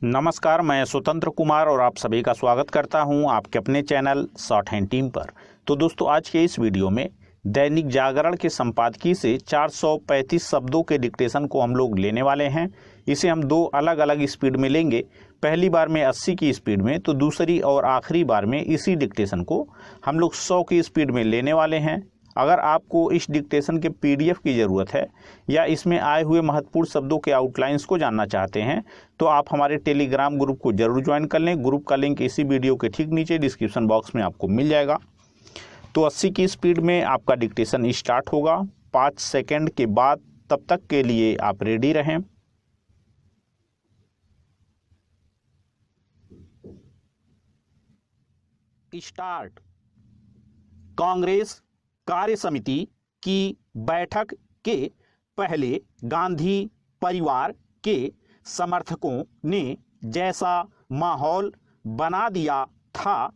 नमस्कार, मैं स्वतंत्र कुमार और आप सभी का स्वागत करता हूं आपके अपने चैनल शॉर्ट हैंड टीम पर। तो दोस्तों, आज के इस वीडियो में दैनिक जागरण के संपादकीय से 435 शब्दों के डिक्टेशन को हम लोग लेने वाले हैं। इसे हम दो अलग अलग स्पीड में लेंगे। पहली बार में 80 की स्पीड में, तो दूसरी और आखिरी बार में इसी डिक्टेशन को हम लोग 100 की स्पीड में लेने वाले हैं। अगर आपको इस डिक्टेशन के पीडीएफ की ज़रूरत है या इसमें आए हुए महत्वपूर्ण शब्दों के आउटलाइंस को जानना चाहते हैं तो आप हमारे टेलीग्राम ग्रुप को जरूर ज्वाइन कर लें। ग्रुप का लिंक इसी वीडियो के ठीक नीचे डिस्क्रिप्शन बॉक्स में आपको मिल जाएगा। तो 80 की स्पीड में आपका डिक्टेशन स्टार्ट होगा 5 सेकेंड के बाद। तब तक के लिए आप रेडी रहें। स्टार्ट। कांग्रेस कार्य समिति की बैठक के पहले गांधी परिवार के समर्थकों ने जैसा माहौल बना दिया था,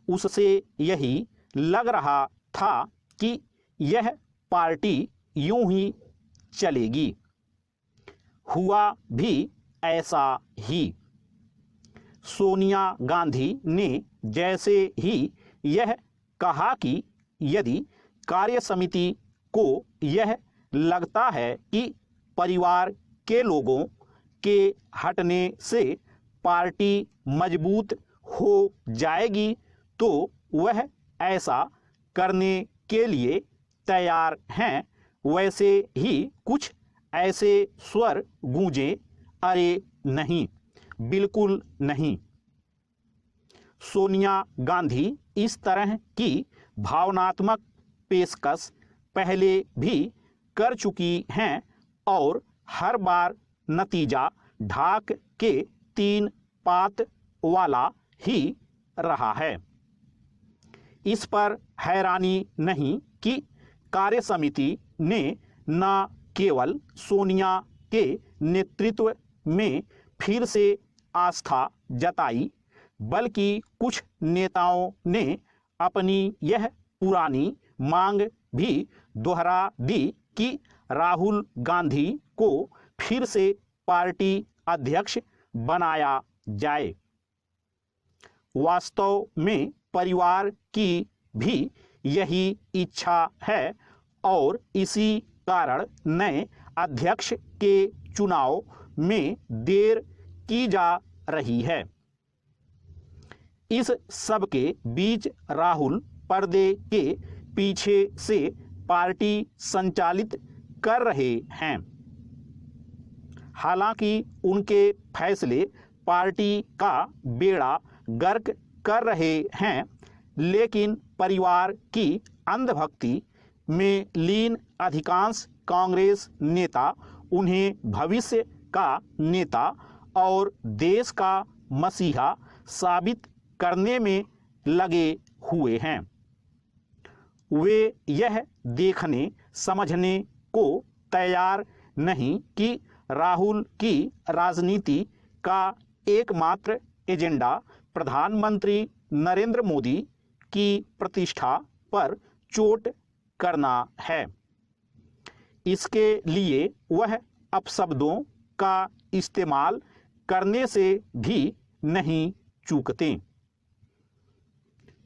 उससे यही लग रहा था कि यह पार्टी यूं ही चलेगी। हुआ भी ऐसा ही। सोनिया गांधी ने जैसे ही यह कहा कि यदि कार्य समिति को यह लगता है कि परिवार के लोगों के हटने से पार्टी मजबूत हो जाएगी तो वह ऐसा करने के लिए तैयार हैं, वैसे ही कुछ ऐसे स्वर गूंजे, अरे नहीं, बिल्कुल नहीं। सोनिया गांधी इस तरह की भावनात्मक पेशकश पहले भी कर चुकी हैं और हर बार नतीजा ढाक के 3 पात वाला ही रहा है। इस पर हैरानी नहीं कि कार्य समिति ने न केवल सोनिया के नेतृत्व में फिर से आस्था जताई, बल्कि कुछ नेताओं ने अपनी यह पुरानी मांग भी दोहरा दी कि राहुल गांधी को फिर से पार्टी अध्यक्ष बनाया जाए। वास्तव में परिवार की भी यही इच्छा है और इसी कारण नए अध्यक्ष के चुनाव में देर की जा रही है। इस सब के बीच राहुल पर्दे के पीछे से पार्टी संचालित कर रहे हैं। हालांकि उनके फैसले पार्टी का बेड़ा गर्क कर रहे हैं, लेकिन परिवार की अंधभक्ति में लीन अधिकांश कांग्रेस नेता उन्हें भविष्य का नेता और देश का मसीहा साबित करने में लगे हुए हैं। वे यह देखने समझने को तैयार नहीं कि राहुल की राजनीति का एकमात्र एजेंडा प्रधानमंत्री नरेंद्र मोदी की प्रतिष्ठा पर चोट करना है। इसके लिए वह अपशब्दों का इस्तेमाल करने से भी नहीं चूकते।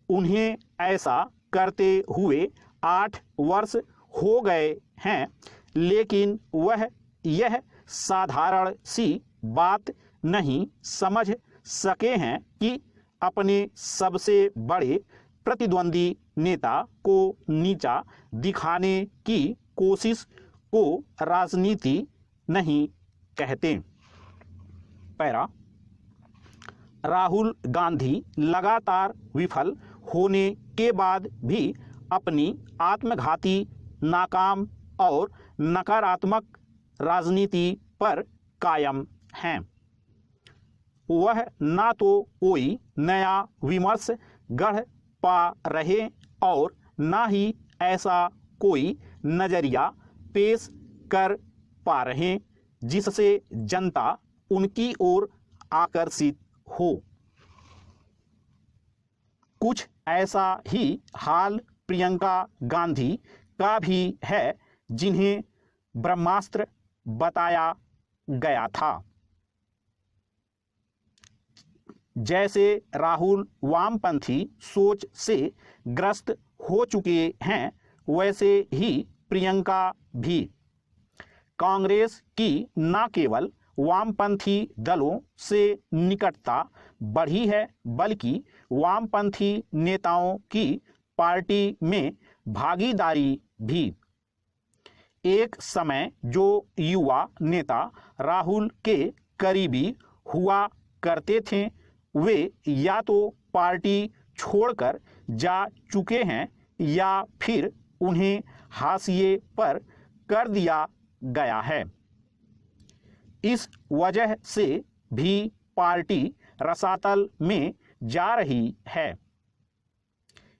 उन्हें ऐसा करते हुए 8 वर्ष हो गए हैं, लेकिन वह यह साधारण सी बात नहीं समझ सके हैं कि अपने सबसे बड़े प्रतिद्वंदी नेता को नीचा दिखाने की कोशिश को राजनीति नहीं कहते। पैरा। राहुल गांधी लगातार विफल होने के बाद भी अपनी आत्मघाती, नाकाम और नकारात्मक राजनीति पर कायम हैं। वह ना तो कोई नया विमर्श गढ़ पा रहे और ना ही ऐसा कोई नजरिया पेश कर पा रहे जिससे जनता उनकी ओर आकर्षित हो। कुछ ऐसा ही हाल प्रियंका गांधी का भी है, जिन्हें ब्रह्मास्त्र बताया गया था। जैसे राहुल वामपंथी सोच से ग्रस्त हो चुके हैं, वैसे ही प्रियंका भी कांग्रेस की न केवल वामपंथी दलों से निकटता बढ़ी है, बल्कि वामपंथी नेताओं की पार्टी में भागीदारी भी। एक समय जो युवा नेता राहुल के करीबी हुआ करते थे, वे या तो पार्टी छोड़कर जा चुके हैं या फिर उन्हें हाशिए पर कर दिया गया है। इस वजह से भी पार्टी रसातल में जा रही है।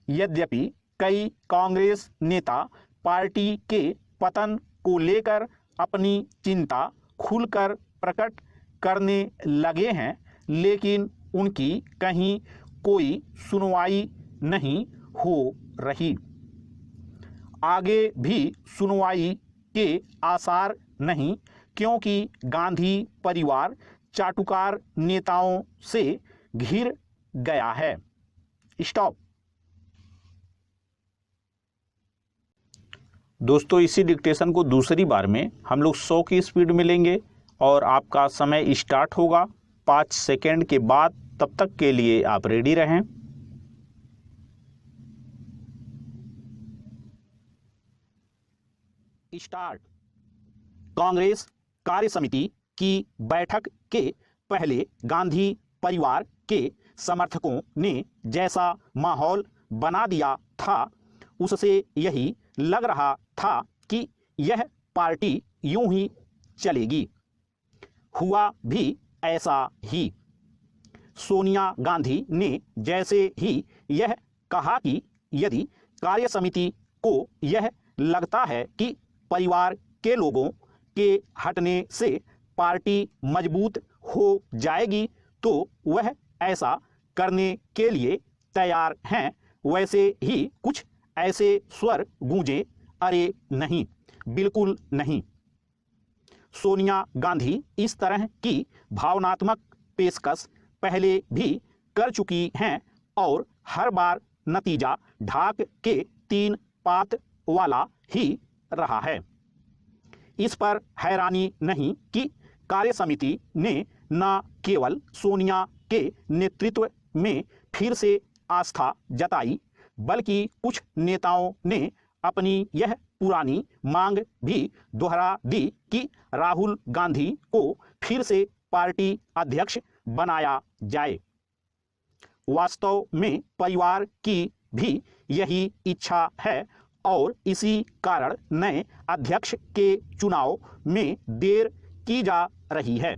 यद्यपि कई कांग्रेस नेता पार्टी के पतन को लेकर अपनी चिंता खुलकर प्रकट करने लगे हैं, लेकिन उनकी कहीं कोई सुनवाई नहीं हो रही। आगे भी सुनवाई के आसार नहीं, क्योंकि गांधी परिवार चाटुकार नेताओं से घिर गया है। स्टॉप। दोस्तों, इसी डिक्टेशन को दूसरी बार में हम लोग 100 की स्पीड में लेंगे और आपका समय स्टार्ट होगा 5 सेकेंड के बाद। तब तक के लिए आप रेडी रहें। स्टार्ट। कांग्रेस कार्य समिति की बैठक के पहले गांधी परिवार के समर्थकों ने जैसा माहौल बना दिया था, उससे यही लग रहा था कि यह पार्टी यूं ही चलेगी। हुआ भी ऐसा ही। सोनिया गांधी ने जैसे ही यह कहा कि यदि कार्य समिति को यह लगता है कि परिवार के लोगों के हटने से पार्टी मजबूत हो जाएगी, तो वह ऐसा करने के लिए तैयार हैं, वैसे ही कुछ ऐसे स्वर गूंजे, अरे नहीं, बिल्कुल नहीं। सोनिया गांधी इस तरह की भावनात्मक पेशकश पहले भी कर चुकी हैं और हर बार नतीजा ढाक के 3 पात वाला ही रहा है। इस पर हैरानी नहीं कि कार्य समिति ने न केवल सोनिया के नेतृत्व में फिर से आस्था जताई, बल्कि कुछ नेताओं ने अपनी यह पुरानी मांग भी दोहरा दी कि राहुल गांधी को फिर से पार्टी अध्यक्ष बनाया जाए। वास्तव में परिवार की भी यही इच्छा है और इसी कारण नए अध्यक्ष के चुनाव में देर की जा रही है।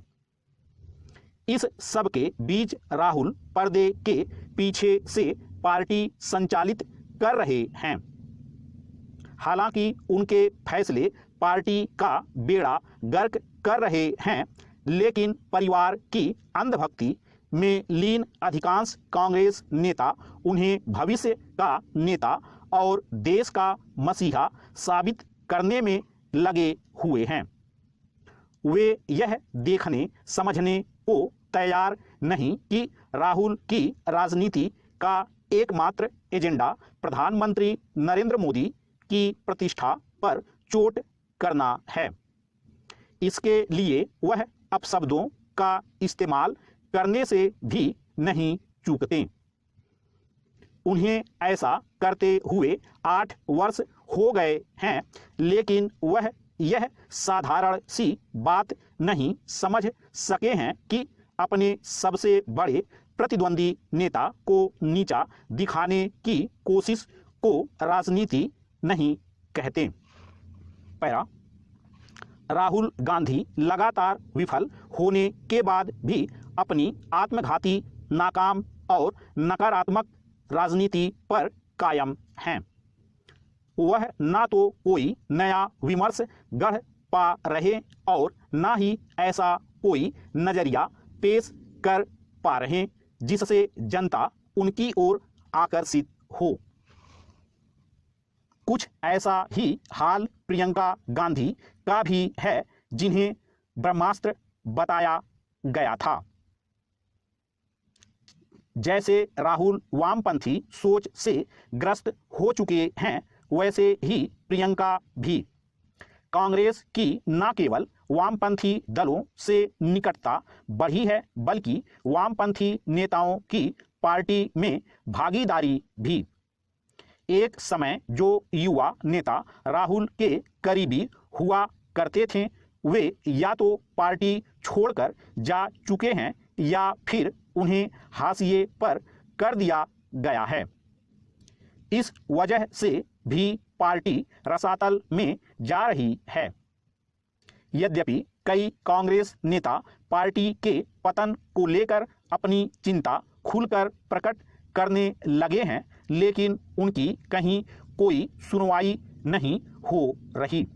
इस सब के बीच राहुल पर्दे के पीछे से पार्टी संचालित कर रहे हैं। हालांकि उनके फैसले पार्टी का बेड़ा गर्क कर रहे हैं, लेकिन परिवार की अंधभक्ति में लीन अधिकांश कांग्रेस नेता उन्हें भविष्य का नेता और देश का मसीहा साबित करने में लगे हुए हैं। वे यह देखने समझने को तैयार नहीं कि राहुल की राजनीति का एकमात्र एजेंडा प्रधानमंत्री नरेंद्र मोदी की प्रतिष्ठा पर चोट करना है। इसके लिए वह अपशब्दों का इस्तेमाल करने से भी नहीं चूकते। उन्हें ऐसा करते हुए 8 वर्ष हो गए हैं, लेकिन वह यह साधारण सी बात नहीं समझ सके हैं कि अपने सबसे बड़े प्रतिद्वंदी नेता को नीचा दिखाने की कोशिश को राजनीति नहीं कहते। पैरा। राहुल गांधी लगातार विफल होने के बाद भी अपनी आत्मघाती, नाकाम और नकारात्मक राजनीति पर कायम हैं। वह ना तो कोई नया विमर्श गढ़ पा रहे और ना ही ऐसा कोई नजरिया पेश कर पा रहे जिससे जनता उनकी ओर आकर्षित हो। कुछ ऐसा ही हाल प्रियंका गांधी का भी है, जिन्हें ब्रह्मास्त्र बताया गया था। जैसे राहुल वामपंथी सोच से ग्रस्त हो चुके हैं, वैसे ही प्रियंका भी। कांग्रेस की न केवल वामपंथी दलों से निकटता बढ़ी है, बल्कि वामपंथी नेताओं की पार्टी में भागीदारी भी। एक समय जो युवा नेता राहुल के करीबी हुआ करते थे, वे या तो पार्टी छोड़कर जा चुके हैं या फिर उन्हें हाशिए पर कर दिया गया है। इस वजह से भी पार्टी रसातल में जा रही है। यद्यपि कई कांग्रेस नेता पार्टी के पतन को लेकर अपनी चिंता खुलकर प्रकट करने लगे हैं, लेकिन उनकी कहीं कोई सुनवाई नहीं हो रही।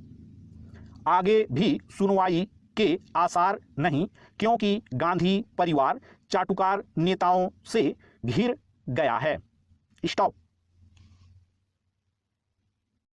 आगे भी सुनवाई के आसार नहीं, क्योंकि गांधी परिवार चाटुकार नेताओं से घिर गया है। स्टॉप।